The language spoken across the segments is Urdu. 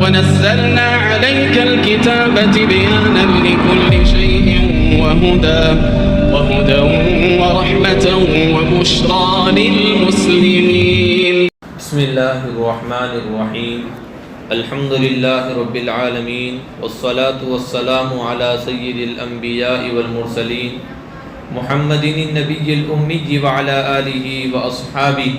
ونزلنا عليك الكتاب تبيانا لكل شيء وهدى ورحمة وبشرى للمسلمين. بسم الله الرحمن الرحيم. الحمد لله رب العالمين والصلاة والسلام على سيد الأنبياء والمرسلين محمد النبي الأمي وعلى آله وأصحابه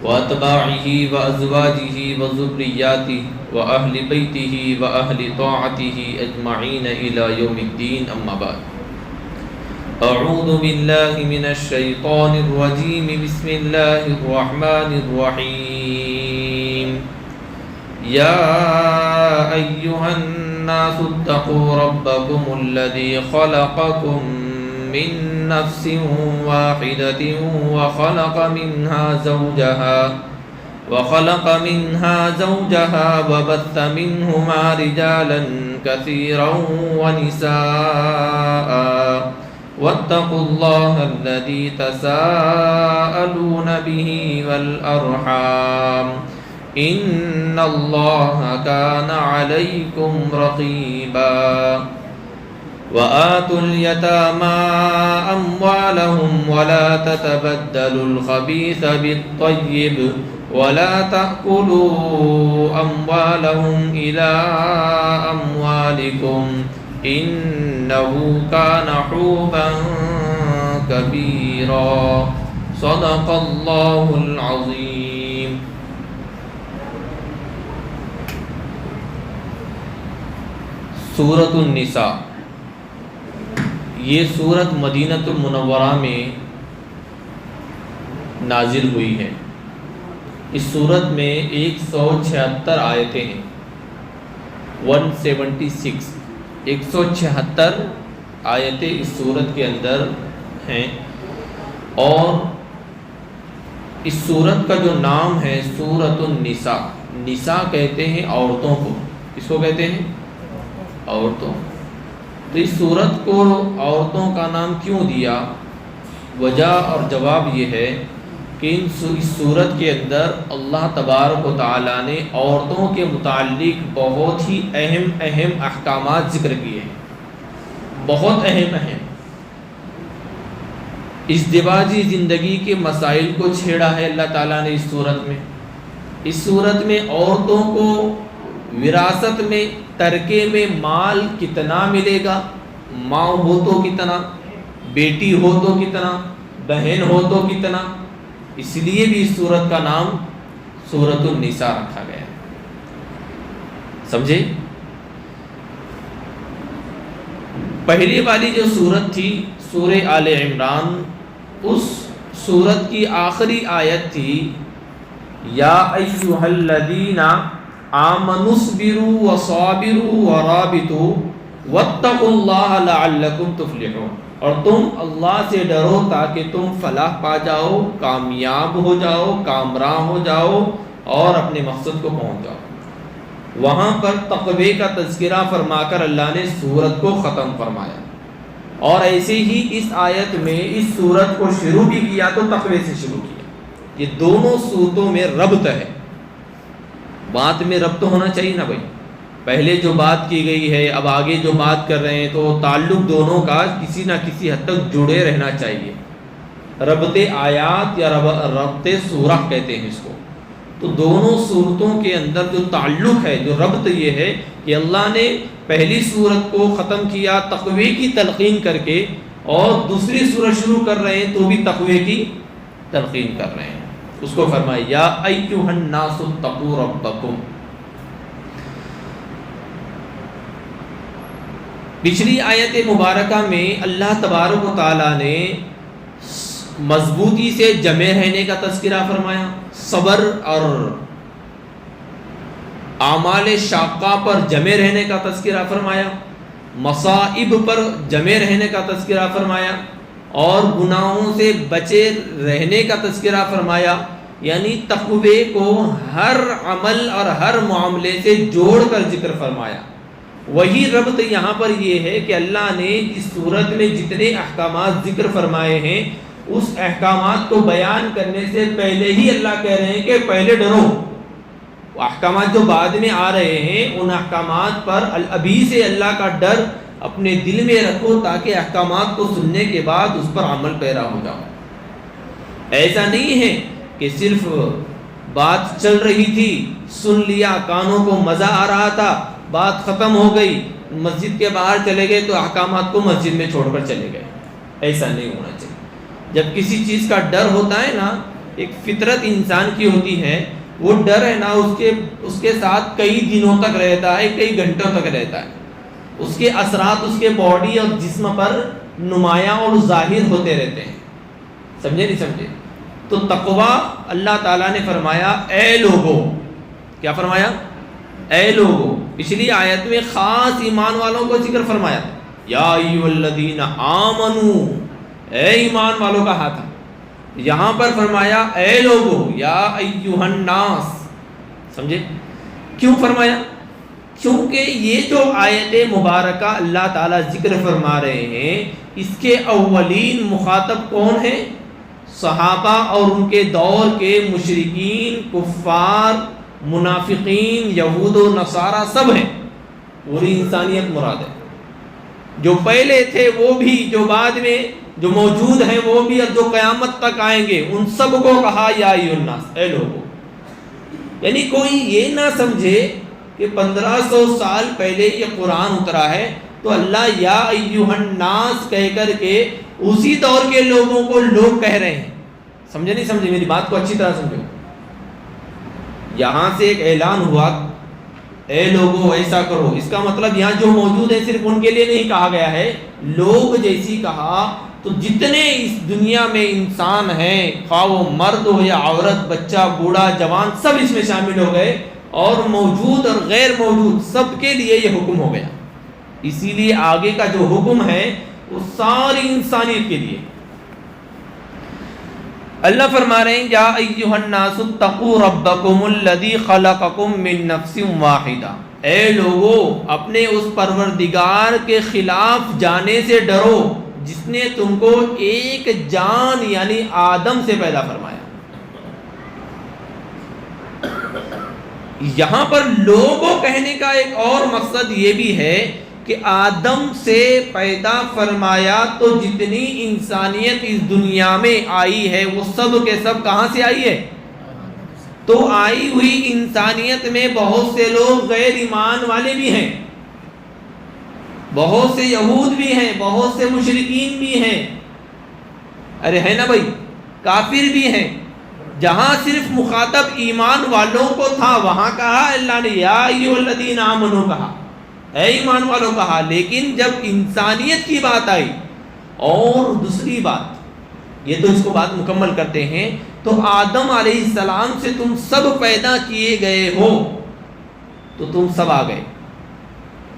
وأتباعه وأزواجه وذرياته وأهل بيته وأهل طاعته أجمعين إلى يوم الدين. أما بعد. أعوذ بالله من الشيطان الرجيم. بسم الله الرحمن الرحيم. يا أيها الناس اتقوا ربكم الذي خلقكم من نفس واحدة وخلق منها زوجها وبث منهما رجالا كثيرا ونساء واتقوا الله الذي تساءلون به والأرحام إن الله كان عليكم رقيبا. وآتوا اليتامى أموالهم ولا تتبدلوا الخبيث بالطيب ولا تأكلوا أموالهم إلى أموالكم إنه كان حوبا كبيرا. صدق الله العظيم. سورۃ النساء، یہ سورت مدینۃ المنورہ میں نازل ہوئی ہے. اس سورت میں 176 آیتیں ہیں. 176 آیتیں اس سورت کے اندر ہیں. اور اس سورت کا جو نام ہے سورۃ النساء، نساء کہتے ہیں عورتوں کو. اس کو کہتے ہیں عورتوں. تو اس سورت کو عورتوں کا نام کیوں دیا؟ وجہ اور جواب یہ ہے کہ اس سورت کے اندر اللہ تبارک و تعالیٰ نے عورتوں کے متعلق بہت ہی اہم احکامات ذکر کیے ہیں. بہت اہم ازدواجی زندگی کے مسائل کو چھیڑا ہے اللہ تعالیٰ نے اس سورت میں. اس سورت میں عورتوں کو وراثت میں، ترکے میں مال کتنا ملے گا، ماں ہو تو کتنا، بیٹی ہو تو کتنا، بہن ہو تو کتنا، اس لیے بھی اس سورت کا نام سورۃ النساء رکھا گیا. سمجھے؟ پہلی والی جو سورت تھی سورہ آل عمران، اس سورت کی آخری آیت تھی یا ایھا الذین آمنوا اصبروا وصابروا ورابطوا واتقوا اللہ لعلکم تفلحون. اور تم اللہ سے ڈرو تاکہ تم فلاح پا جاؤ، کامیاب ہو جاؤ، کامراں ہو جاؤ اور اپنے مقصد کو پہنچ جاؤ. وہاں پر تقوی کا تذکرہ فرما کر اللہ نے سورت کو ختم فرمایا. اور ایسے ہی اس آیت میں اس سورت کو شروع بھی کیا تو تقوی سے شروع کیا. یہ دونوں صورتوں میں ربط ہے. بات میں ربط ہونا چاہیے نا بھائی. پہلے جو بات کی گئی ہے، اب آگے جو بات کر رہے ہیں، تو تعلق دونوں کا کسی نہ کسی حد تک جڑے رہنا چاہیے. ربط آیات یا ربط سورہ کہتے ہیں اس کو. تو دونوں صورتوں کے اندر جو تعلق ہے، جو ربط یہ ہے کہ اللہ نے پہلی سورت کو ختم کیا تقوی کی تلقین کر کے، اور دوسری سورت شروع کر رہے ہیں تو بھی تقوی کی تلقین کر رہے ہیں. اس کو فرمایا یا ایھا الناس اتقوا ربکم. پچھلی آیت مبارکہ میں اللہ تبارک و تعالیٰ نے مضبوطی سے جمع رہنے کا تذکرہ فرمایا، صبر اور اعمال شاقہ پر جمع رہنے کا تذکرہ فرمایا، مصائب پر جمع رہنے کا تذکرہ فرمایا، اور گناہوں سے بچے رہنے کا تذکرہ فرمایا. یعنی تقوی کو ہر عمل اور ہر معاملے سے جوڑ کر ذکر فرمایا. وہی ربط یہاں پر یہ ہے کہ اللہ نے اس صورت میں جتنے احکامات ذکر فرمائے ہیں اس احکامات کو بیان کرنے سے پہلے ہی اللہ کہہ رہے ہیں کہ پہلے ڈرو. وہ احکامات جو بعد میں آ رہے ہیں ان احکامات پر ابھی سے اللہ کا ڈر اپنے دل میں رکھو تاکہ احکامات کو سننے کے بعد اس پر عمل پیرا ہو جاؤ۔ ایسا نہیں ہے کہ صرف بات چل رہی تھی، سن لیا، کانوں کو مزہ آ رہا تھا، بات ختم ہو گئی، مسجد کے باہر چلے گئے تو احکامات کو مسجد میں چھوڑ کر چلے گئے۔ ایسا نہیں ہونا چاہیے۔ جب کسی چیز کا ڈر ہوتا ہے نا، ایک فطرت انسان کی ہوتی ہے، وہ ڈر ہے نا اس کے ساتھ کئی دنوں تک رہتا ہے، کئی گھنٹوں تک رہتا ہے، اس کے اثرات اس کے باڈی اور جسم پر نمایاں اور ظاہر ہوتے رہتے ہیں۔ سمجھے نہیں سمجھے؟ تو تقویٰ اللہ تعالیٰ نے فرمایا اے لوگو، کیا فرمایا؟ اے لوگو۔ پچھلی آیت میں خاص ایمان والوں کو ذکر فرمایا تھا، یا ایھا الذین آمنو، اے ایمان والوں کہا تھا۔ یہاں پر فرمایا اے لوگو، یا ایھا الناس۔ سمجھے کیوں فرمایا؟ کیونکہ یہ جو آیت مبارکہ اللہ تعالیٰ ذکر فرما رہے ہیں، اس کے اولین مخاطب کون ہیں؟ صحابہ اور ان کے دور کے مشرکین، کفار، منافقین، یہود و نصارہ سب ہیں، پوری انسانیت مراد ہے۔ جو پہلے تھے وہ بھی، جو بعد میں جو موجود ہیں وہ بھی، اور جو قیامت تک آئیں گے ان سب کو کہا یا ایھا الناس، اے لوگو۔ یعنی کوئی یہ نہ سمجھے کہ 1500 سال پہلے یہ قرآن اترا ہے تو اللہ یا ایھا الناس کہہ کر کے اسی دور کے لوگوں کو لوگ کہہ رہے ہیں۔ سمجھے نہیں سمجھے؟ میری بات کو اچھی طرح سمجھو۔ یہاں سے ایک اعلان ہوا اے لوگو ایسا کرو، اس کا مطلب یہاں جو موجود ہیں صرف ان کے لیے نہیں کہا گیا ہے، لوگ جیسی کہا تو جتنے اس دنیا میں انسان ہیں، خواہ وہ مرد ہو یا عورت، بچہ، بوڑھا، جوان، سب اس میں شامل ہو گئے، اور موجود اور غیر موجود سب کے لیے یہ حکم ہو گیا۔ اسی لیے آگے کا جو حکم ہے وہ ساری انسانیت کے لیے۔ اللہ فرما رہے ہیں یا ایھا الناس اتقوا ربکم الذی خلقکم من نفس واحدہ، اے لوگو اپنے اس پروردگار کے خلاف جانے سے ڈرو جس نے تم کو ایک جان یعنی آدم سے پیدا فرمایا۔ یہاں پر لوگوں کہنے کا ایک اور مقصد یہ بھی ہے کہ آدم سے پیدا فرمایا تو جتنی انسانیت اس دنیا میں آئی ہے وہ سب کے سب کہاں سے آئی ہے؟ تو آئی ہوئی انسانیت میں بہت سے لوگ غیر ایمان والے بھی ہیں، بہت سے یہود بھی ہیں، بہت سے مشرکین بھی ہیں، ارے ہے نا بھائی، کافر بھی ہیں۔ جہاں صرف مخاطب ایمان والوں کو تھا وہاں کہا اللہ نے یا ایھا الذین آمنو کہا، اے ایمان والوں کہا، لیکن جب انسانیت کی بات آئی اور دوسری بات، یہ تو اس کو بات مکمل کرتے ہیں، تو آدم علیہ السلام سے تم سب پیدا کیے گئے ہو، تو تم سب آ گئے،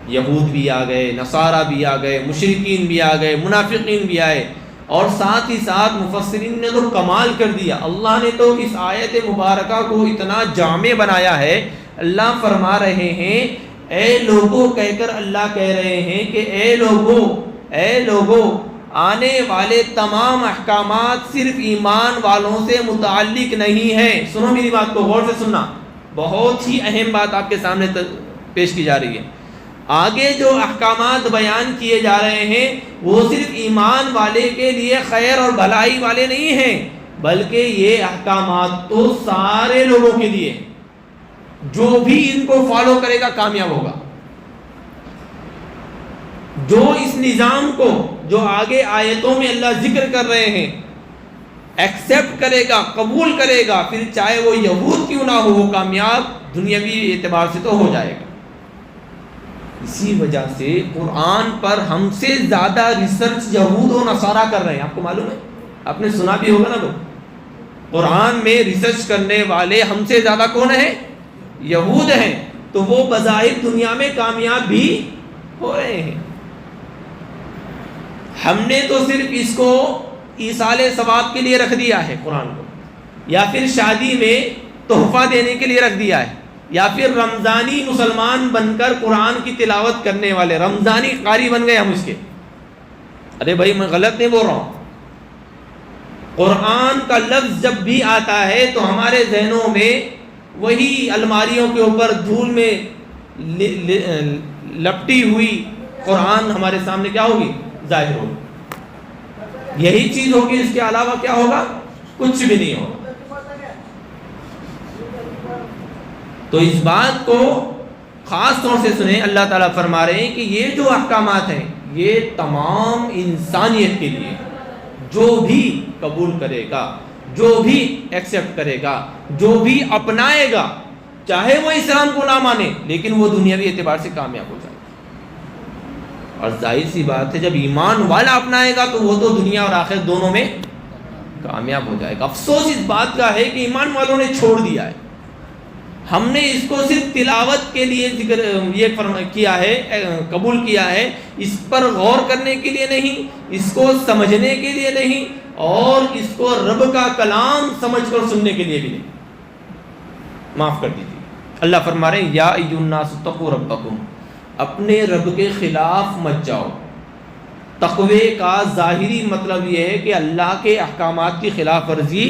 یہود بھی آ گئے، نصارہ بھی آ گئے، مشرکین بھی آ گئے، منافقین بھی آئے، اور ساتھ ہی ساتھ مفسرین نے تو کمال کر دیا۔ اللہ نے تو اس آیت مبارکہ کو اتنا جامع بنایا ہے، اللہ فرما رہے ہیں اے لوگو کہہ کر اللہ کہہ رہے ہیں کہ اے لوگو آنے والے تمام احکامات صرف ایمان والوں سے متعلق نہیں ہیں۔ سنو میری بات کو غور سے سننا، بہت ہی اہم بات آپ کے سامنے پیش کی جا رہی ہے۔ آگے جو احکامات بیان کیے جا رہے ہیں وہ صرف ایمان والے کے لیے خیر اور بھلائی والے نہیں ہیں، بلکہ یہ احکامات تو سارے لوگوں کے لیے، جو بھی ان کو فالو کرے گا کامیاب ہوگا، جو اس نظام کو جو آگے آیتوں میں اللہ ذکر کر رہے ہیں ایکسیپٹ کرے گا، قبول کرے گا، پھر چاہے وہ یہود کیوں نہ ہو، وہ کامیاب دنیاوی اعتبار سے تو ہو جائے گا۔ اسی وجہ سے قرآن پر ہم سے زیادہ ریسرچ یہود و نصارہ کر رہے ہیں، آپ کو معلوم ہے، آپ نے سنا بھی ہوگا نا لوگ، قرآن میں ریسرچ کرنے والے ہم سے زیادہ کون ہیں؟ یہود ہیں، تو وہ بظاہر دنیا میں کامیاب بھی ہو رہے ہیں۔ ہم نے تو صرف اس کو ایصال ثواب کے لیے رکھ دیا ہے قرآن کو، یا پھر شادی میں تحفہ دینے کے لیے رکھ دیا ہے، یا پھر رمضانی مسلمان بن کر قرآن کی تلاوت کرنے والے رمضانی قاری بن گئے ہم اس کے۔ ارے بھائی میں غلط نہیں بول رہا ہوں، قرآن کا لفظ جب بھی آتا ہے تو ہمارے ذہنوں میں وہی الماریوں کے اوپر دھول میں لپٹی ہوئی قرآن ہمارے سامنے کیا ہوگی؟ ظاہر ہوگی. یہی چیز ہوگی، اس کے علاوہ کیا ہوگا؟ کچھ بھی نہیں ہوگا. تو اس بات کو خاص طور سے سنیں، اللہ تعالیٰ فرما رہے ہیں کہ یہ جو احکامات ہیں یہ تمام انسانیت کے لیے، جو بھی قبول کرے گا، جو بھی ایکسیپٹ کرے گا، جو بھی اپنائے گا، چاہے وہ اسلام کو نہ مانے لیکن وہ دنیاوی اعتبار سے کامیاب ہو جائے گا. اور ظاہر سی بات ہے جب ایمان والا اپنائے گا تو وہ تو دنیا اور آخرت دونوں میں کامیاب ہو جائے گا. افسوس اس بات کا ہے کہ ایمان والوں نے چھوڑ دیا ہے. ہم نے اس کو صرف تلاوت کے لیے ذکر کیا ہے، قبول کیا ہے، اس پر غور کرنے کے لیے نہیں، اس کو سمجھنے کے لیے نہیں، اور اس کو رب کا کلام سمجھ کر سننے کے لیے بھی نہیں. معاف کر دیجیے. اللہ فرما رہے ہیں یا ایھا الناس اتقوا ربکم، اپنے رب کے خلاف مت جاؤ. تقوی کا ظاہری مطلب یہ ہے کہ اللہ کے احکامات کی خلاف ورزی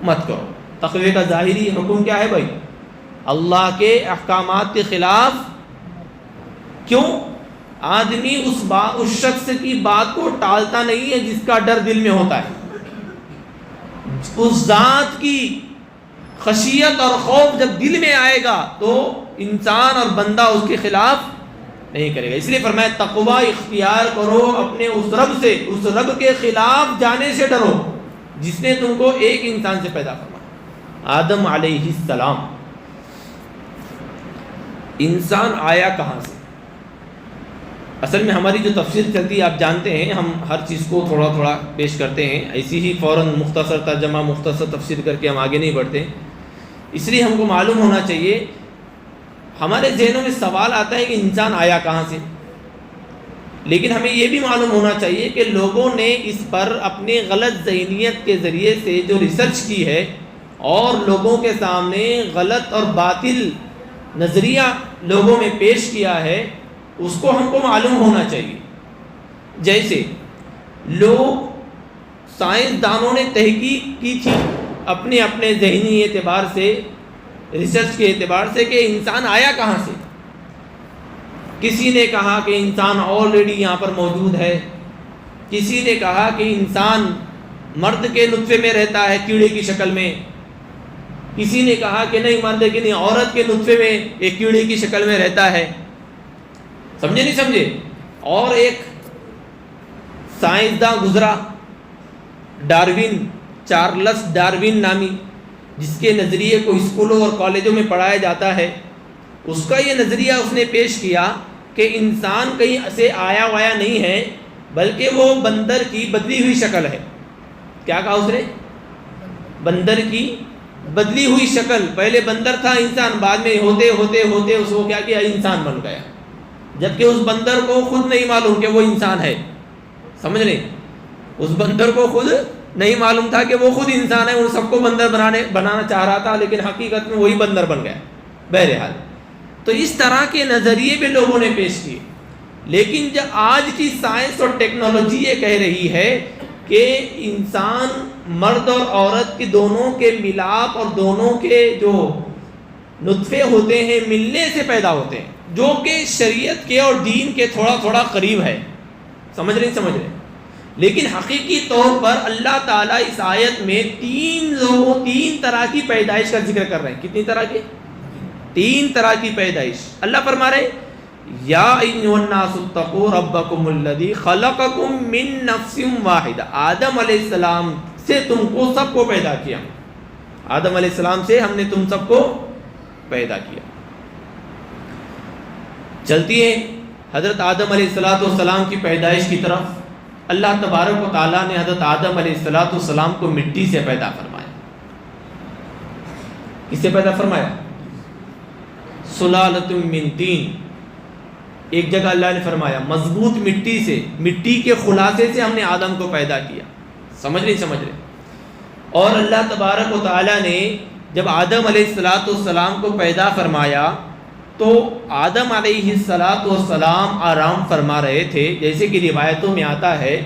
مت کرو. تقوی کا ظاہری حکم کیا ہے بھائی؟ اللہ کے احکامات کے خلاف. کیوں؟ آدمی اس شخص کی بات کو ٹالتا نہیں ہے جس کا ڈر دل میں ہوتا ہے. اس ذات کی خشیت اور خوف جب دل میں آئے گا تو انسان اور بندہ اس کے خلاف نہیں کرے گا. اس لیے فرمایا تقوی اختیار کرو اپنے اس رب سے، اس رب کے خلاف جانے سے ڈرو جس نے تم کو ایک انسان سے پیدا فرمایا، آدم علیہ السلام. انسان آیا کہاں سے؟ اصل میں ہماری جو تفسیر چلتی ہے آپ جانتے ہیں، ہم ہر چیز کو تھوڑا تھوڑا پیش کرتے ہیں، ایسی ہی فوراً مختصر ترجمہ مختصر تفسیر کر کے ہم آگے نہیں بڑھتے. اس لیے ہم کو معلوم ہونا چاہیے، ہمارے ذہنوں میں سوال آتا ہے کہ انسان آیا کہاں سے، لیکن ہمیں یہ بھی معلوم ہونا چاہیے کہ لوگوں نے اس پر اپنے غلط ذہنیت کے ذریعے سے جو ریسرچ کی ہے اور لوگوں کے سامنے غلط اور باطل نظریہ لوگوں میں پیش کیا ہے، اس کو ہم کو معلوم ہونا چاہیے. جیسے لوگ سائنسدانوں نے تحقیق کی تھی اپنے اپنے ذہنی اعتبار سے، ریسرچ کے اعتبار سے، کہ انسان آیا کہاں سے. کسی نے کہا کہ انسان آلریڈی یہاں پر موجود ہے، کسی نے کہا کہ انسان مرد کے نطفے میں رہتا ہے کیڑے کی شکل میں، کسی نے کہا کہ نہیں مرد کے نہیں عورت کے نطفے میں ایک کیڑے کی شکل میں رہتا ہے. سمجھے نہیں سمجھے؟ اور ایک سائنسداں گزرا ڈاروین، چارلس ڈاروین نامی، جس کے نظریے کو اسکولوں اور کالجوں میں پڑھایا جاتا ہے. اس کا یہ نظریہ اس نے پیش کیا کہ انسان کہیں سے آیا وایا نہیں ہے بلکہ وہ بندر کی بدلی ہوئی شکل ہے. کیا کہا اس نے؟ بندر کی بدلی ہوئی شکل. پہلے بندر تھا انسان، بعد میں ہوتے ہوتے ہوتے اس کو کیا کیا؟ انسان بن گیا، جبکہ اس بندر کو خود نہیں معلوم کہ وہ انسان ہے. سمجھ لیں، اس بندر کو خود نہیں معلوم تھا کہ وہ خود انسان ہے. ان سب کو بندر بنانا چاہ رہا تھا، لیکن حقیقت میں وہی بندر بن گیا. بہرحال تو اس طرح کے نظریے بھی لوگوں نے پیش کیے. لیکن جب آج کی سائنس اور ٹیکنالوجی یہ کہہ رہی ہے کہ انسان مرد اور عورت کے دونوں کے ملاپ اور دونوں کے جو نطفے ہوتے ہیں ملنے سے پیدا ہوتے ہیں، جو کہ شریعت کے اور دین کے تھوڑا تھوڑا قریب ہے. سمجھ رہے؟ لیکن حقیقی طور پر اللہ تعالیٰ اس آیت میں تین طرح کی پیدائش کا ذکر کر رہے ہیں. کتنی طرح کی؟ 3 طرح کی پیدائش. اللہ فرما رہے یا ایھا الناس اتقوا ربکم الذی خلقکم من نفس واحدہ. آدم علیہ السلام سے تم کو سب کو پیدا کیا. آدم علیہ السلام سے ہم نے تم سب کو پیدا کیا. چلتی ہے حضرت آدم علیہ السلام کی پیدائش کی طرف. اللہ تبارک و تعالیٰ نے حضرت آدم علیہ السلام کو مٹی سے پیدا فرمایا. کس سے پیدا فرمایا؟ سلالۃ من طین. ایک جگہ اللہ نے فرمایا مضبوط مٹی سے، مٹی کے خلاصے سے ہم نے آدم کو پیدا کیا. سمجھ رہے؟ اور اللہ تبارک و تعالیٰ نے جب آدم علیہ السلام کو پیدا فرمایا تو آدم علیہ السلام آرام فرما رہے تھے، جیسے کہ روایتوں میں آتا ہے.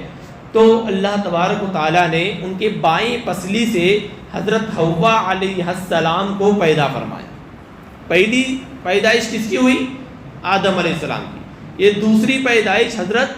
تو اللہ تبارک و تعالیٰ نے ان کے بائیں پسلی سے حضرت حوا علیہ السلام کو پیدا فرمایا. پہلی پیدائش کس کی ہوئی؟ آدم علیہ السلام کی. یہ دوسری پیدائش حضرت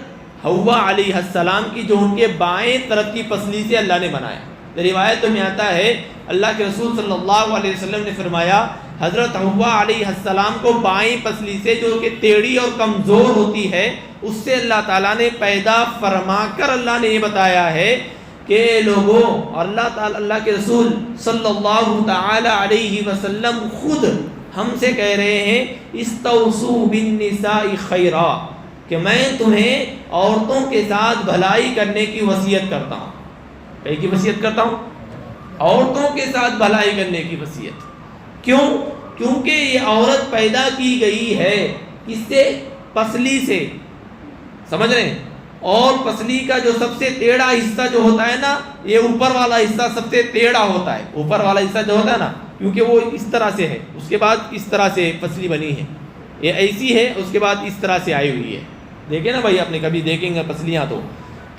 حوا علیہ السلام کی، جو ان کے بائیں طرف کی پسلی سے اللہ نے بنایا. روایتوں میں آتا ہے اللہ کے رسول صلی اللہ علیہ وسلم نے فرمایا حضرت حوا علیہ السلام کو بائیں پسلی سے، جو کہ ٹیڑھی اور کمزور ہوتی ہے، اس سے اللہ تعالیٰ نے پیدا فرما کر اللہ نے یہ بتایا ہے کہ لوگوں، اللہ تعالیٰ اللہ کے رسول صلی اللہ تعالی علیہ وسلم خود ہم سے کہہ رہے ہیں استوصوا بالنساء خیرا، کہ میں تمہیں عورتوں کے ساتھ بھلائی کرنے کی وصیت کرتا ہوں. کہیں کی وصیت کرتا ہوں؟ عورتوں کے ساتھ بھلائی کرنے کی وصیت. کیوں؟ کیونکہ یہ عورت پیدا کی گئی ہے کس سے؟ پسلی سے. سمجھ رہے ہیں؟ اور پسلی کا جو سب سے ٹیڑھا حصہ جو ہوتا ہے نا، یہ اوپر والا حصہ سب سے ٹیڑھا ہوتا ہے. اوپر والا حصہ جو ہوتا ہے نا، کیونکہ وہ اس طرح سے ہے، اس کے بعد اس طرح سے پسلی بنی ہے. یہ ایسی ہے، اس کے بعد اس طرح سے آئی ہوئی ہے. دیکھیں نا بھائی، آپ نے کبھی دیکھیں گے پسلیاں تو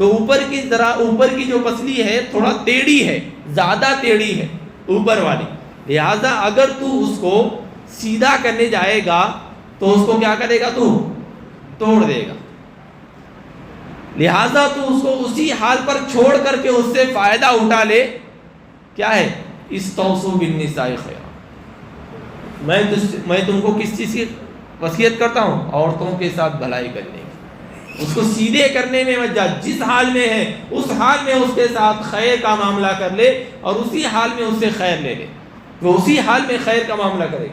اوپر کی جو پسلی ہے تھوڑا ٹیڑھی ہے، زیادہ ٹیڑھی ہے اوپر والی. لہٰذا اگر تو اس کو سیدھا کرنے جائے گا تو اس کو کیا کرے گا؟ تو توڑ دے گا. لہٰذا تو اس کو اسی حال پر چھوڑ کر کے اس سے فائدہ اٹھا لے. کیا ہے؟ استوصوا بالنساء خیرا. میں تم کو کس چیز کی وصیت کرتا ہوں؟ عورتوں کے ساتھ بھلائی کرنے کی. اس کو سیدھے کرنے میں مت جا، جس حال میں ہے اس حال میں اس کے ساتھ خیر کا معاملہ کر لے، اور اسی حال میں اس سے خیر لے لے. وہ اسی حال میں خیر کا معاملہ کرے.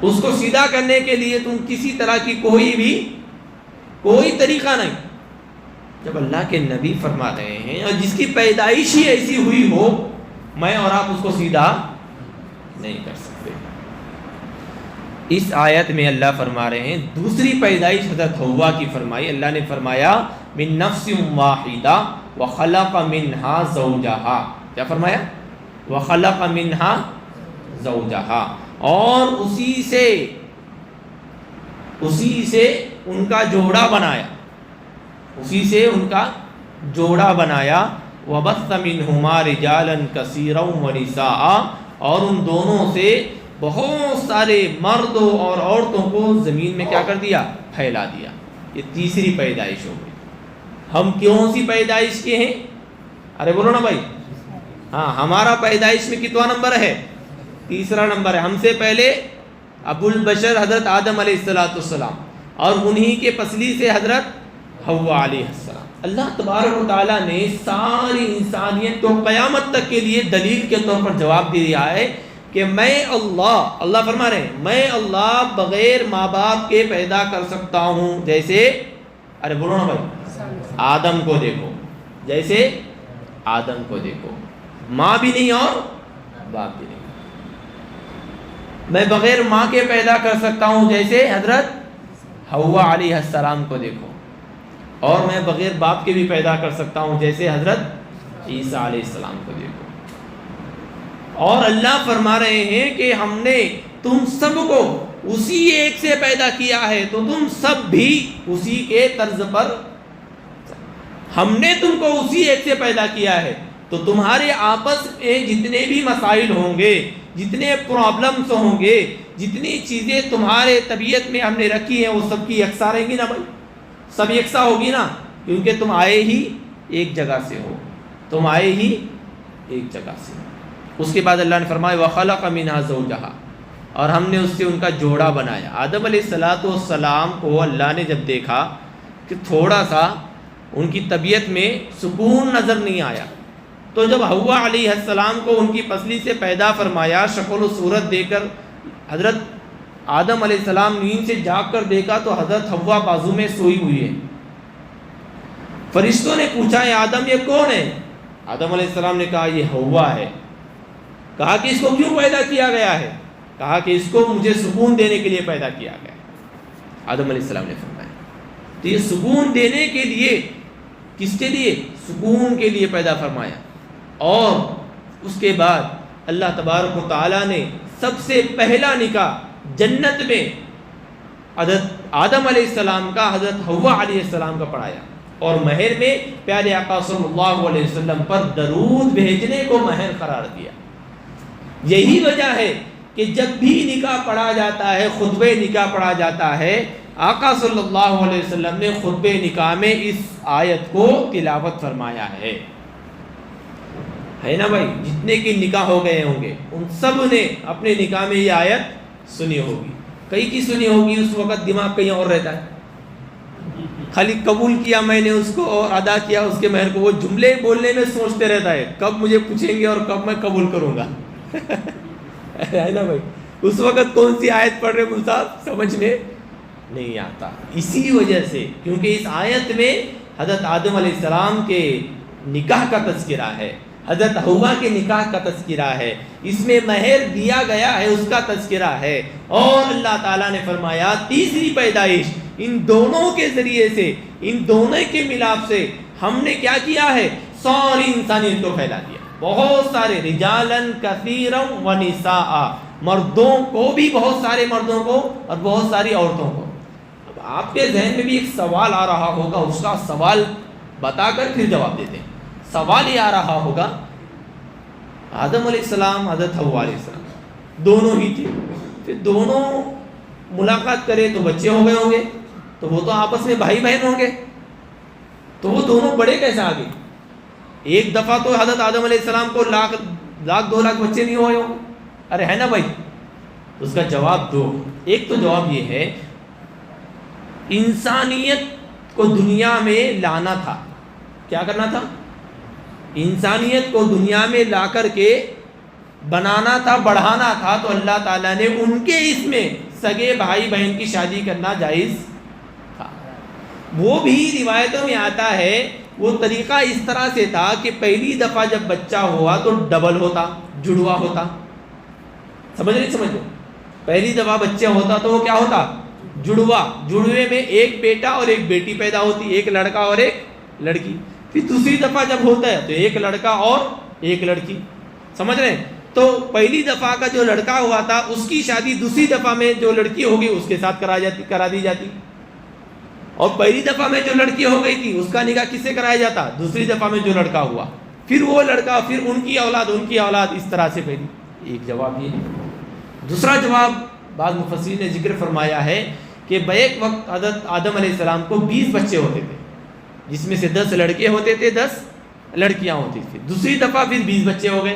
اس کو سیدھا کرنے کے لیے تم کسی طرح کی کوئی طریقہ نہیں. جب اللہ کے نبی فرما رہے ہیں اور جس کی پیدائش ہی ایسی ہوئی ہو، میں اور آپ اس کو سیدھا نہیں کر سکتے. اس آیت میں اللہ فرما رہے ہیں دوسری پیدائش حضرت حوا کی فرمائی. اللہ نے فرمایا من نفس واحدہ وخلق منها زوجہا. کیا فرمایا؟ وخلق منها زوجہا. اور اسی سے ان کا جوڑا بنایا. وبث منہما رجالا کثیرا ونساء. اور ان دونوں سے بہت سارے مردوں اور عورتوں کو زمین میں کیا کر دیا؟ پھیلا دیا. یہ تیسری پیدائش ہو گئی. ہم کیوں سی پیدائش کے ہیں؟ ارے بولو نا بھائی. ہاں، ہمارا پیدائش میں کتنا نمبر ہے؟ تیسرا نمبر ہے. ہم سے پہلے ابو البشر حضرت آدم علیہ السلام، اور انہی کے پسلی سے حضرت حوا علیہ السلام. اللہ تبارک و تعالیٰ نے ساری انسانیت کو قیامت تک کے لیے دلیل کے طور پر جواب دیا ہے کہ میں اللہ فرما رہے ہیں میں اللہ بغیر ماں باپ کے پیدا کر سکتا ہوں. جیسے ارے بولو نا بھائی، آدم کو دیکھو، جیسے آدم کو دیکھو، ماں بھی نہیں اور باپ بھی نہیں. میں بغیر ماں کے پیدا کر سکتا ہوں، جیسے حضرت حوا علیہ السلام کو دیکھو. اور میں بغیر باپ کے بھی پیدا کر سکتا ہوں، جیسے حضرت عیسیٰ علیہ السلام کو دیکھو. اور اللہ فرما رہے ہیں کہ ہم نے تم سب کو اسی ایک سے پیدا کیا ہے، تو تم سب بھی اسی کے طرز پر، ہم نے تم کو اسی ایک سے پیدا کیا ہے، تو تمہارے آپس میں جتنے بھی مسائل ہوں گے، جتنے پرابلمس ہوں گے، جتنی چیزیں تمہارے طبیعت میں ہم نے رکھی ہیں، وہ سب کی یکساں رہیں گی نا بھائی. سب یکساں ہوگی نا، کیونکہ تم آئے ہی ایک جگہ سے ہو، تم آئے ہی ایک جگہ سے. اس کے بعد اللہ نے فرمایا وَخَلَقَ مِنْهَا زَوْجَهَا. اور ہم نے اس سے ان کا جوڑا بنایا. آدم علیہ السلام کو اللہ نے جب دیکھا کہ تھوڑا سا ان کی طبیعت میں سکون نظر نہیں آیا، تو جب حوا علیہ السلام کو ان کی پسلی سے پیدا فرمایا، شکل و صورت دے کر حضرت آدم علیہ السلام نیند سے جاگ کر دیکھا تو حضرت حوا بازو میں سوئی ہوئی ہے. فرشتوں نے پوچھا اے آدم یہ کون ہے؟ آدم علیہ السلام نے کہا یہ حوا ہے. کہا کہ اس کو کیوں پیدا کیا گیا ہے؟ کہا کہ اس کو مجھے سکون دینے کے لیے پیدا کیا گیا. آدم علیہ السلام نے فرمایا تو یہ سکون دینے کے لیے، کس کے لیے؟ سکون کے لیے پیدا فرمایا. اور اس کے بعد اللہ تبارک و تعالیٰ نے سب سے پہلا نکاح جنت میں حضرت آدم علیہ السلام کا حضرت حوا علیہ السلام کا پڑھایا، اور مہر میں پیارے آقا صلی اللہ علیہ وسلم پر درود بھیجنے کو مہر قرار دیا. یہی وجہ ہے کہ جب بھی نکاح پڑھا جاتا ہے، خطبہ نکاح پڑھا جاتا ہے، آقا صلی اللہ علیہ وسلم نے خطبہ نکاح میں اس آیت کو تلاوت فرمایا ہے نا بھائی؟ جتنے کی نکاح ہو گئے ہوں گے ان سب نے اپنے نکاح میں یہ آیت سنی ہوگی. کئی کی سنی ہوگی، اس وقت دماغ کہیں اور رہتا ہے، خالی قبول کیا میں نے اس کو اور ادا کیا اس کے مہر کو، وہ جملے بولنے میں سوچتے رہتا ہے کب مجھے پوچھیں گے اور کب میں قبول کروں گا. ہے نا بھائی؟ اس وقت کون سی آیت پڑھ رہے مصعب سمجھ میں نہیں آتا. اسی وجہ سے، کیونکہ اس آیت میں حضرت آدم علیہ السلام کے نکاح کا تذکرہ ہے، حضرت حوا کے نکاح کا تذکرہ ہے، اس میں مہر دیا گیا ہے اس کا تذکرہ ہے. اور اللہ تعالیٰ نے فرمایا تیسری پیدائش، ان دونوں کے ذریعے سے، ان دونوں کے ملاپ سے ہم نے کیا کیا ہے؟ ساری انسانیت کو پھیلا دیا. بہت سارے رجالن کثیرا و نساء، مردوں کو بھی، بہت سارے مردوں کو اور بہت ساری عورتوں کو. اب آپ کے ذہن میں بھی ایک سوال آ رہا ہوگا، اس کا سوال بتا کر پھر جواب دیتے ہیں. سوال یہ آ رہا ہوگا، آدم علیہ السلام، حضرت حوا علیہ السلام دونوں ہی تھے، پھر دونوں ملاقات کرے تو بچے ہو گئے ہوں گے، تو وہ تو آپس میں بھائی بہن ہوں گے، تو وہ دونوں بڑے کیسے آ گئے؟ ایک دفعہ تو حضرت آدم علیہ السلام کو لاکھ 2 لاکھ بچے نہیں ہوئے ہوں گے. ارے ہے نا بھائی؟ اس کا جواب دو. ایک تو جواب یہ ہے، انسانیت کو دنیا میں لانا تھا. کیا کرنا تھا؟ انسانیت کو دنیا میں لا کر کے بنانا تھا، بڑھانا تھا. تو اللہ تعالیٰ نے ان کے اس میں سگے بھائی بہن کی شادی کرنا جائز تھا. وہ بھی روایتوں میں آتا ہے، وہ طریقہ اس طرح سے تھا کہ پہلی دفعہ جب بچہ ہوا تو ڈبل ہوتا، جڑوا ہوتا. سمجھ رہے؟ پہلی دفعہ بچہ ہوتا تو وہ کیا ہوتا؟ جڑوا. جڑوے میں ایک بیٹا اور ایک بیٹی پیدا ہوتی، ایک لڑکا اور ایک لڑکی. پھر دوسری دفعہ جب ہوتا ہے تو ایک لڑکا اور ایک لڑکی. سمجھ رہے ہیں؟ تو پہلی دفعہ کا جو لڑکا ہوا تھا اس کی شادی دوسری دفعہ میں جو لڑکی ہوگی اس کے ساتھ کرا دی جاتی، اور پہلی دفعہ میں جو لڑکی ہو گئی تھی اس کا نکاح کس سے کرایا جاتا؟ دوسری دفعہ میں جو لڑکا ہوا، پھر وہ لڑکا، پھر ان کی اولاد، اس طرح سے پہلی. ایک جواب یہ ہے. دوسرا جواب بعض مفسرین نے ذکر فرمایا ہے کہ بیک وقت حضرت آدم علیہ السلام کو 20 بچے ہوتے تھے، جس میں سے 10 لڑکے ہوتے تھے، 10 لڑکیاں ہوتی تھیں. دوسری دفعہ پھر 20 بچے ہو گئے،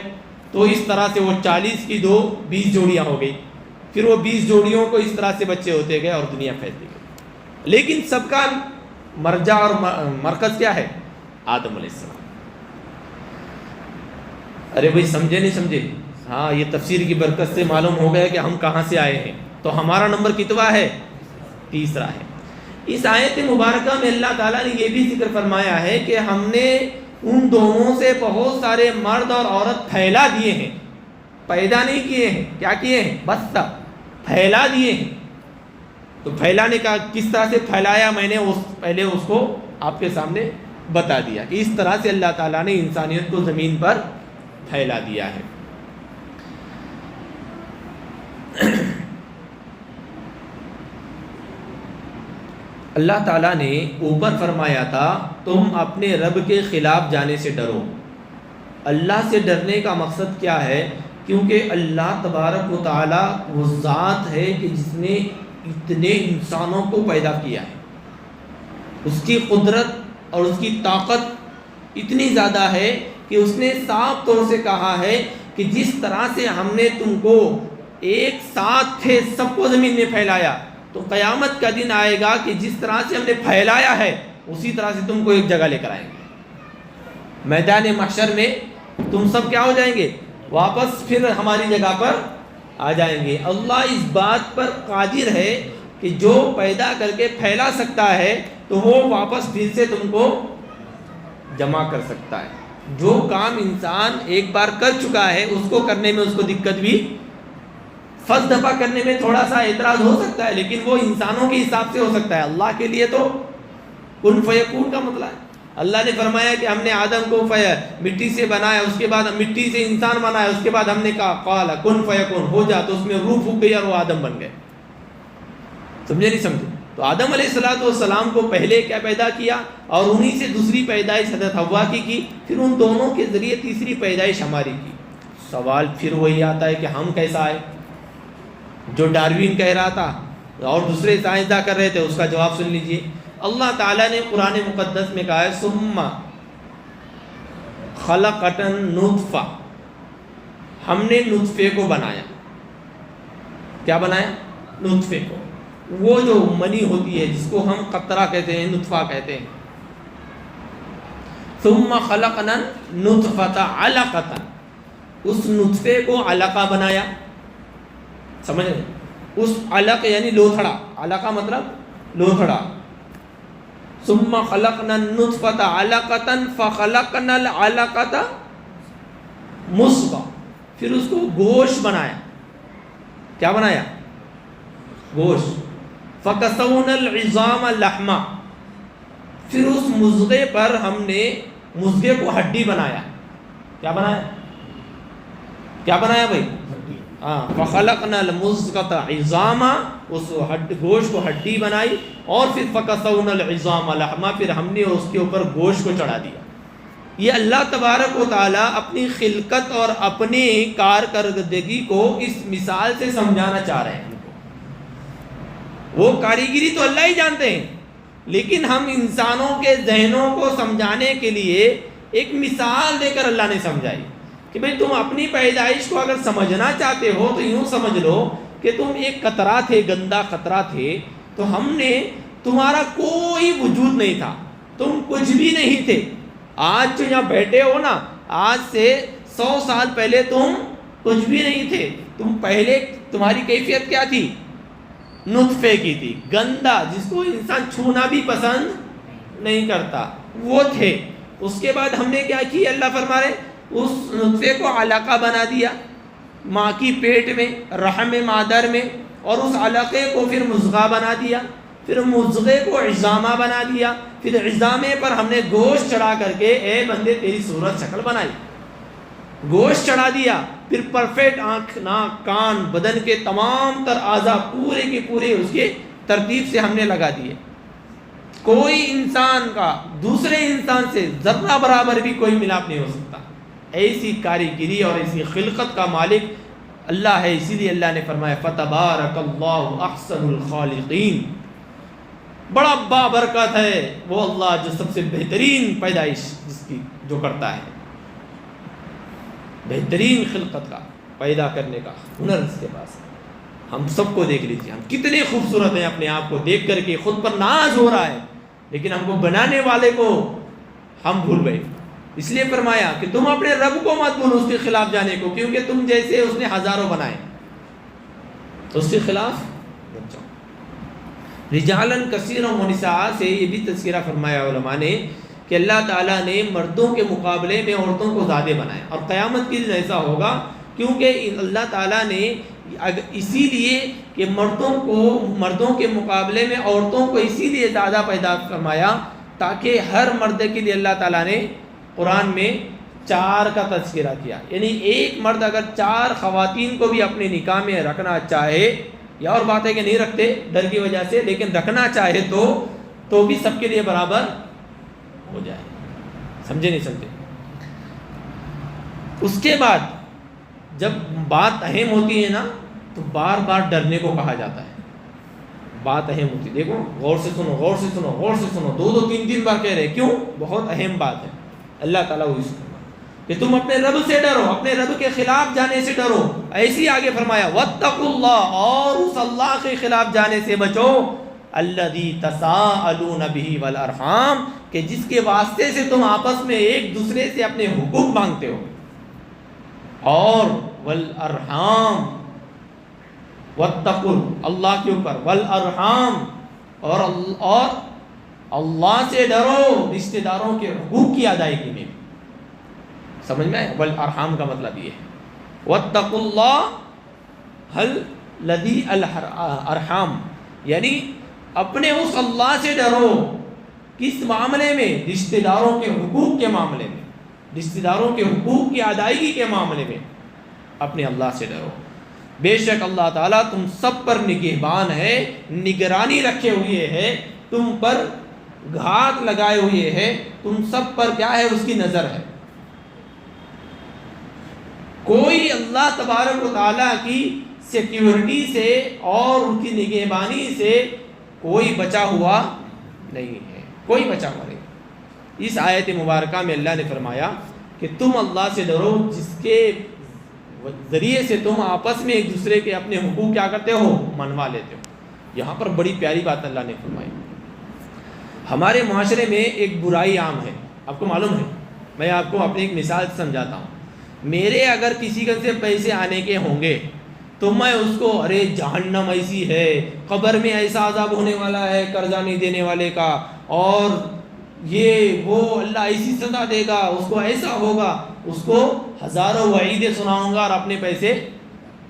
تو اس طرح سے وہ 40 کی 2 20 جوڑیاں ہو گئی. پھر وہ 20 جوڑیوں کو اس طرح سے بچے ہوتے گئے اور دنیا پھیلتی گئی. لیکن سب کا مرجع اور مرکز کیا ہے؟ آدم علیہ السلام. ارے بھائی سمجھے نہیں سمجھے؟ ہاں، یہ تفسیر کی برکت سے معلوم ہو گیا کہ ہم کہاں سے آئے ہیں. تو ہمارا نمبر کتنا ہے؟ تیسرا ہے. اس آیت مبارکہ میں اللہ تعالیٰ نے یہ بھی ذکر فرمایا ہے کہ ہم نے ان دونوں سے بہت سارے مرد اور عورت پھیلا دیے ہیں، پیدا نہیں کیے ہیں. کیا کیے ہیں؟ بس پھیلا دیے ہیں. تو پھیلانے کا کس طرح سے پھیلایا، میں نے پہلے اس کو آپ کے سامنے بتا دیا کہ اس طرح سے اللہ تعالیٰ نے انسانیت کو زمین پر پھیلا دیا ہے. اللہ تعالیٰ نے اوپر فرمایا تھا تم اپنے رب کے خلاف جانے سے ڈرو. اللہ سے ڈرنے کا مقصد کیا ہے؟ کیونکہ اللہ تبارک و تعالیٰ وہ ذات ہے کہ جس نے اتنے انسانوں کو پیدا کیا ہے. اس کی قدرت اور اس کی طاقت اتنی زیادہ ہے کہ اس نے صاف طور سے کہا ہے کہ جس طرح سے ہم نے تم کو ایک ساتھ تھے سب کو زمین میں پھیلایا، تو قیامت کا دن آئے گا کہ جس طرح سے ہم نے پھیلایا ہے اسی طرح سے تم کو ایک جگہ لے کر آئیں گے. میدان محشر میں تم سب کیا ہو جائیں گے؟ واپس پھر ہماری جگہ پر آ جائیں گے. اللہ اس بات پر قادر ہے کہ جو پیدا کر کے پھیلا سکتا ہے تو وہ واپس پھر سے تم کو جمع کر سکتا ہے. جو کام انسان ایک بار کر چکا ہے اس کو کرنے میں اس کو دقت بھی، فرض دفعہ کرنے میں تھوڑا سا اعتراض ہو سکتا ہے، لیکن وہ انسانوں کے حساب سے ہو سکتا ہے. اللہ کے لیے تو کن فیکون کا مطلب ہے. اللہ نے فرمایا کہ ہم نے آدم کو مٹی سے بنایا، اس کے بعد مٹی سے انسان بنایا، اس کے بعد ہم نے کہا قال کن فیکون، ہو جا، تو اس میں روح پھونک گئی اور وہ آدم بن گئے. سمجھے نہیں سمجھے؟ تو آدم علیہ السلام کو پہلے کیا پیدا کیا اور انہی سے دوسری پیدائش حضرت حوا کی، پھر ان دونوں کے ذریعے تیسری پیدائش ہماری کی. سوال پھر وہی آتا ہے کہ ہم کیسا آئے؟ جو ڈاروین کہہ رہا تھا اور دوسرے سائنسداں کر رہے تھے، اس کا جواب سن لیجئے۔ اللہ تعالیٰ نے قرآن مقدس میں کہا ہے ثم خلقنا نطفہ، ہم نے نطفے کو بنایا۔ کیا بنایا؟ نطفے کو، وہ جو منی ہوتی ہے جس کو ہم قطرہ کہتے ہیں، نطفہ کہتے ہیں۔ ثم خلقنا نطفۃ علقۃ، اس نطفے کو علقہ بنایا، سمجھ رہے؟ اس علق یعنی لوتھڑا، علقہ مطلب لوتھڑا۔ ثم خلقنا النطفۃ علقۃ فخلقنا العلقۃ مضغہ، پھر اس کو گوشت بنایا۔ کیا بنایا؟ گوشت۔ فکسونا العظام لحما، پھر اس مضغے پر ہم نے مضغے کو ہڈی بنایا۔ کیا بنایا؟ کیا بنایا بھائی؟ ہاں، فخلقنا المضغۃ عظاما، اس گوشت کو ہڈی بنائی، اور پھر فکسونا العظام لحما، پھر ہم نے اس کے اوپر گوشت کو چڑھا دیا۔ یہ اللہ تبارک و تعالیٰ اپنی خلقت اور اپنی کارکردگی کو اس مثال سے سمجھانا چاہ رہے ہیں۔ وہ کاریگری تو اللہ ہی جانتے ہیں، لیکن ہم انسانوں کے ذہنوں کو سمجھانے کے لیے ایک مثال دے کر اللہ نے سمجھائی کہ بھئی تم اپنی پیدائش کو اگر سمجھنا چاہتے ہو تو یوں سمجھ لو کہ تم ایک قطرہ تھے، گندا قطرہ تھے، تو ہم نے، تمہارا کوئی وجود نہیں تھا، تم کچھ بھی نہیں تھے۔ آج جو یہاں بیٹھے ہو نا، آج سے 100 سال پہلے تم کچھ بھی نہیں تھے۔ تم پہلے تمہاری کیفیت کیا تھی؟ نطفے کی تھی، گندا، جس کو انسان چھونا بھی پسند نہیں کرتا، وہ تھے۔ اس کے بعد ہم نے کیا کی؟ اللہ فرما رہے اس نطفے کو علقہ بنا دیا، ماں کی پیٹ میں، رحم مادر میں، اور اس علقے کو پھر مضغہ بنا دیا، پھر مضغے کو عظامہ بنا دیا، پھر عظامے پر ہم نے گوشت چڑھا کر کے اے بندے تیری صورت شکل بنائی، گوشت چڑھا دیا، پھر پرفیکٹ آنکھ، ناک، کان، بدن کے تمام تر اعضاء پورے کے پورے اس کے ترتیب سے ہم نے لگا دیے۔ کوئی انسان کا دوسرے انسان سے ذرہ برابر بھی کوئی ملاپ نہیں ہو سکتا۔ ایسی کاریگری اور ایسی خلقت کا مالک اللہ ہے، اسی لیے اللہ نے فرمایا فتبارک اللہ احسن الخالقین، بڑا بابرکت ہے وہ اللہ جو سب سے بہترین پیدائش جس کی جو کرتا ہے، بہترین خلقت کا پیدا کرنے کا ہنر اس کے پاس ہے۔ ہم سب کو دیکھ لیجیے، ہم کتنے خوبصورت ہیں، اپنے آپ کو دیکھ کر کے خود پر ناز ہو رہا ہے، لیکن ہم کو بنانے والے کو ہم بھول گئے۔ اس لیے فرمایا کہ تم اپنے رب کو مت بھولو اس کے خلاف جانے کو، کیونکہ تم جیسے اس نے ہزاروں بنائے، تو اس کے خلاف مت جاؤ۔ رجالن کثیرا و نساء سے یہ بھی تذکرہ فرمایا علماء نے کہ اللہ تعالیٰ نے مردوں کے مقابلے میں عورتوں کو زیادہ بنایا، اور قیامت کے دن ایسا ہوگا کیونکہ اللہ تعالیٰ نے اسی لیے کہ مردوں کے مقابلے میں عورتوں کو اسی لیے زیادہ پیدا فرمایا تاکہ ہر مرد کے لیے اللہ تعالیٰ نے قرآن میں 4 کا تذکرہ کیا، یعنی ایک مرد اگر 4 خواتین کو بھی اپنے نکاح میں رکھنا چاہے، یا اور بات ہے کہ نہیں رکھتے ڈر کی وجہ سے، لیکن رکھنا چاہے تو بھی سب کے لیے برابر ہو جائے۔ سمجھے نہیں سمجھے؟ اس کے بعد جب بات اہم ہوتی ہے نا تو بار بار ڈرنے کو کہا جاتا ہے۔ بات اہم ہوتی ہے، دیکھو غور سے سنو، غور سے سنو، غور سے سنو، 2 3 بار کہہ رہے، کیوں؟ بہت اہم بات ہے۔ اللہ تعالیٰ وہ کہ تم اپنے رب سے ڈرو، اپنے رب کے خلاف جانے سے ڈرو۔ ایسی آگے فرمایا واتقوا اللہ، اور اس اللہ کے خلاف جانے سے بچو، الذی تساءلون بہ والارحام، کہ جس کے واسطے سے تم آپس میں ایک دوسرے سے اپنے حقوق مانگتے ہو، اور والارحام، واتقوا اللہ کے اوپر، والارحام، اور اللہ سے ڈرو رشتہ داروں کے حقوق کی ادائیگی میں۔ سمجھ میں آئے؟ والارحام کا مطلب یہ ہے واتقوا اللہ الذی الارحام، یعنی اپنے اس اللہ سے ڈرو، کس معاملے میں؟ رشتہ داروں کے حقوق کے معاملے میں، رشتہ داروں کے حقوق کی ادائیگی کے معاملے میں اپنے اللہ سے ڈرو۔ بے شک اللہ تعالیٰ تم سب پر نگہبان ہے، نگرانی رکھے ہوئے ہے، تم پر گھات لگائے ہوئے ہے، تم سب پر کیا ہے؟ اس کی نظر ہے۔ کوئی اللہ تبارک و تعالیٰ کی سیکیورٹی سے اور ان کی نگہبانی سے کوئی بچا ہوا نہیں ہے، کوئی بچا ہوا نہیں۔ اس آیت مبارکہ میں اللہ نے فرمایا کہ تم اللہ سے ڈرو جس کے ذریعے سے تم آپس میں ایک دوسرے کے اپنے حقوق کیا کرتے ہو، منوا لیتے ہو۔ یہاں پر بڑی پیاری بات اللہ نے فرمائی۔ ہمارے معاشرے میں ایک برائی عام ہے، آپ کو معلوم ہے، میں آپ کو اپنی ایک مثال سمجھاتا ہوں۔ میرے اگر کسی سے پیسے آنے کے ہوں گے تو میں اس کو ارے جہنم ایسی ہے، قبر میں ایسا عذاب ہونے والا ہے قرضہ نہیں دینے والے کا، اور یہ وہ اللہ ایسی سزا دے گا، اس کو ایسا ہوگا، اس کو ہزاروں وعیدیں سناؤں گا، اور اپنے پیسے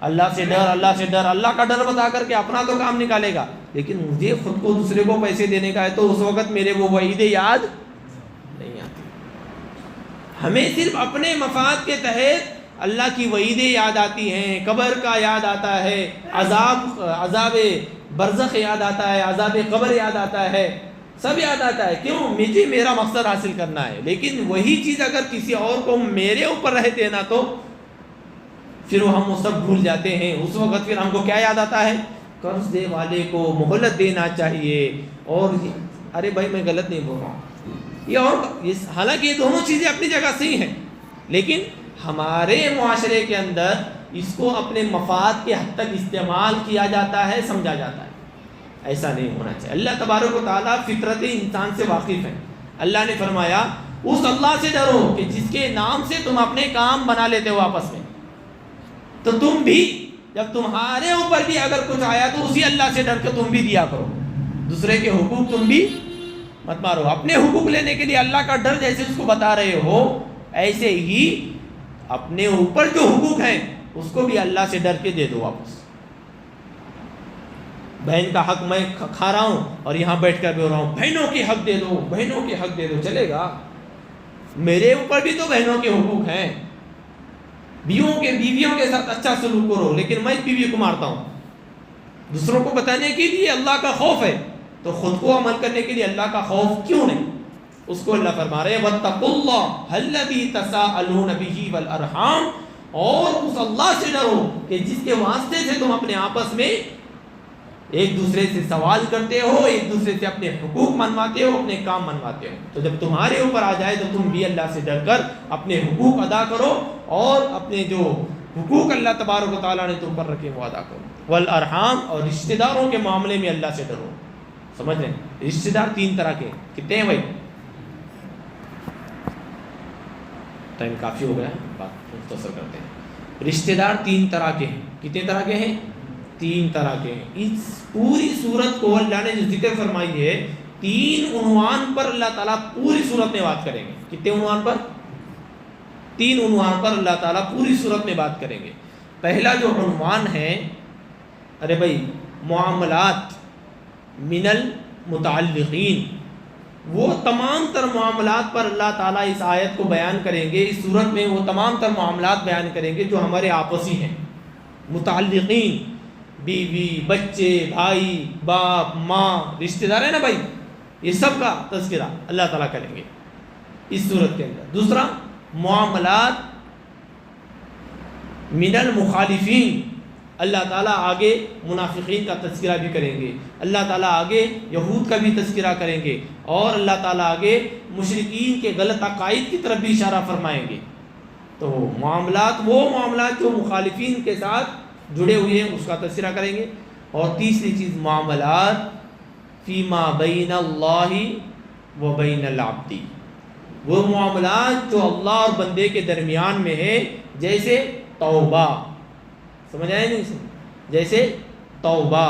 اللہ سے ڈر، اللہ سے ڈر، اللہ کا ڈر بتا کر کے اپنا تو کام نکالے گا، لیکن مجھے خود کو دوسرے کو پیسے دینے کا ہے تو اس وقت میرے وہ وعیدیں یاد نہیں آتی۔ ہمیں صرف اپنے مفاد کے تحت اللہ کی وعیدیں یاد آتی ہیں، قبر کا یاد آتا ہے، عذاب برزخ یاد آتا ہے، عذاب قبر یاد آتا ہے، سب یاد آتا ہے۔ کیوں؟ مجھے میرا مقصد حاصل کرنا ہے، لیکن وہی چیز اگر کسی اور کو میرے اوپر رہ دینا تو پھر ہم وہ سب بھول جاتے ہیں۔ اس وقت پھر ہم کو کیا یاد آتا ہے؟ قرض دے والے کو مہلت دینا چاہیے، اور ارے بھائی میں غلط نہیں بول رہا ہوں، یہ اور حالانکہ یہ دونوں چیزیں اپنی جگہ صحیح ہیں، لیکن ہمارے معاشرے کے اندر اس کو اپنے مفاد کے حد تک استعمال کیا جاتا ہے، سمجھا جاتا ہے۔ ایسا نہیں ہونا چاہیے۔ اللہ تبارک و تعالیٰ فطرت انسان سے واقف ہے۔ اللہ نے فرمایا اس اللہ سے ڈرو کہ جس کے نام سے تم اپنے کام بنا لیتے ہو آپس میں، تو تم بھی جب تمہارے اوپر بھی اگر کچھ آیا تو اسی اللہ سے ڈر کے تم بھی دیا کرو، دوسرے کے حقوق تم بھی مت مارو۔ اپنے حقوق لینے کے لیے اللہ کا ڈر جیسے اس کو بتا رہے ہو، ایسے ہی اپنے اوپر جو حقوق ہیں اس کو بھی اللہ سے ڈر کے دے دو واپس۔ بہن کا حق میں کھا رہا ہوں اور یہاں بیٹھ کر بول رہا ہوں بہنوں کے حق دے دو، بہنوں کے حق دے دو، چلے گا؟ میرے اوپر بھی تو بہنوں کے حقوق ہیں۔ بیویوں کے ساتھ اچھا سلوک کرو، لیکن میں بیوی کو مارتا ہوں۔ دوسروں کو بتانے کے لیے اللہ کا خوف ہے، تو خود کو عمل کرنے کے لیے اللہ کا خوف کیوں نہیں؟ اس کو اللہ فرما رہے ہیں وَاتَّقُوا اللَّهَ الَّذِي تَسَاءَلُونَ بِهِ وَالْأَرْحَامَ، اور اس اللہ سے ڈرو کہ جس کے واسطے سے تم اپنے آپس میں ایک دوسرے سے سوال کرتے ہو، ایک دوسرے سے اپنے حقوق منواتے ہو، اپنے کام منواتے ہو۔ تو جب تمہارے اوپر آ جائے تو تم بھی اللہ سے ڈر کر اپنے حقوق ادا کرو، اور اپنے جو حقوق اللہ تبارک و تعالیٰ نے تم پر رکھے وہ ادا کرو۔ والارحام، اور رشتہ داروں کے معاملے میں اللہ سے ڈرو۔ سمجھ رہے ہیں؟ رشتہ دار تین طرح کے کتنے ہیں بھائی؟ ٹائم کافی ہو گیا، بات مختصر کرتے ہیں۔ رشتہ دار تین طرح کے ہیں۔ کتنے طرح کے ہیں؟ تین طرح کے ہیں۔ اس پوری صورت کو اللہ نے جو ذکر فرمائی ہے، تین عنوان پر اللہ تعالیٰ پوری صورت میں بات کریں گے۔ کتنے عنوان پر؟ تین عنوان پر اللہ تعالیٰ پوری صورت میں بات کریں گے۔ پہلا جو عنوان ہے، ارے بھائی معاملات من المتعلقین، وہ تمام تر معاملات پر اللہ تعالیٰ اس آیت کو بیان کریں گے۔ اس صورت میں وہ تمام تر معاملات بیان کریں گے جو ہمارے آپسی ہیں، متعلقین، بیوی، بچے، بھائی، باپ، ماں، رشتہ دار ہے نا بھائی، یہ سب کا تذکرہ اللہ تعالیٰ کریں گے اس صورت کے اندر۔ دوسرا معاملات من المخالفین، اللہ تعالیٰ آگے منافقین کا تذکرہ بھی کریں گے، اللہ تعالیٰ آگے یہود کا بھی تذکرہ کریں گے، اور اللہ تعالیٰ آگے مشرکین کے غلط عقائد کی طرف بھی اشارہ فرمائیں گے۔ تو معاملات، وہ معاملات جو مخالفین کے ساتھ جڑے ہوئے ہیں، اس کا تذکرہ کریں گے۔ اور تیسری چیز معاملات فیما بین اللہ و بین العبد، وہ معاملات جو اللہ اور بندے کے درمیان میں ہے، جیسے توبہ، سمجھ آئے نہیں؟ جیسے توبہ،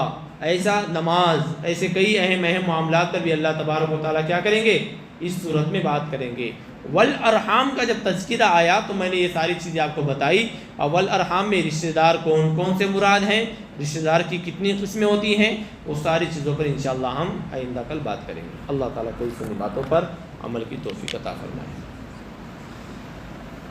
ایسا نماز، ایسے کئی اہم معاملات پر بھی اللہ تبارک و تعالیٰ کیا کریں گے؟ اس صورت میں بات کریں گے۔ والارحام کا جب تذکرہ آیا تو میں نے یہ ساری چیزیں آپ کو بتائی۔ اور والارحام میں رشتہ دار کون کون سے مراد ہیں، رشتہ دار کی کتنی قسمیں ہوتی ہیں، وہ ساری چیزوں پر انشاءاللہ ہم آئندہ کل بات کریں گے۔ اللہ تعالیٰ کو اس باتوں پر عمل کی توفیق عطا فرمائے۔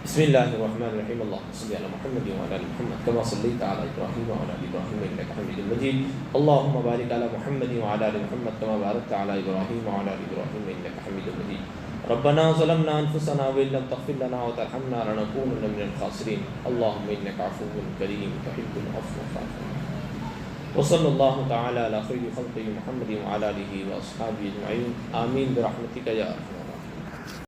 بسم اللہ الرحمن الرحیم، اللہم صلی علی محمد وعلی آل محمد کما صلیت علی ابراہیم وعلی آل ابراہیم انک حمید مجید، اللہم بارک علی محمد وعلی آل محمد کما بارکت علی ابراہیم وعلی آل ابراہیم انک حمید مجید، ربنا ظلمنا انفسنا وان لم تغفر لنا وترحمنا لنکونن من الخاسرین، اللہم انک عفو کریم تحب العفو فاعف عنا۔ وصلی اللہ تعالی علی خیر خلقہ محمد وعلی آلہ واصحابہ اجمعین آمین برحمتک یا ارحم الراحمین.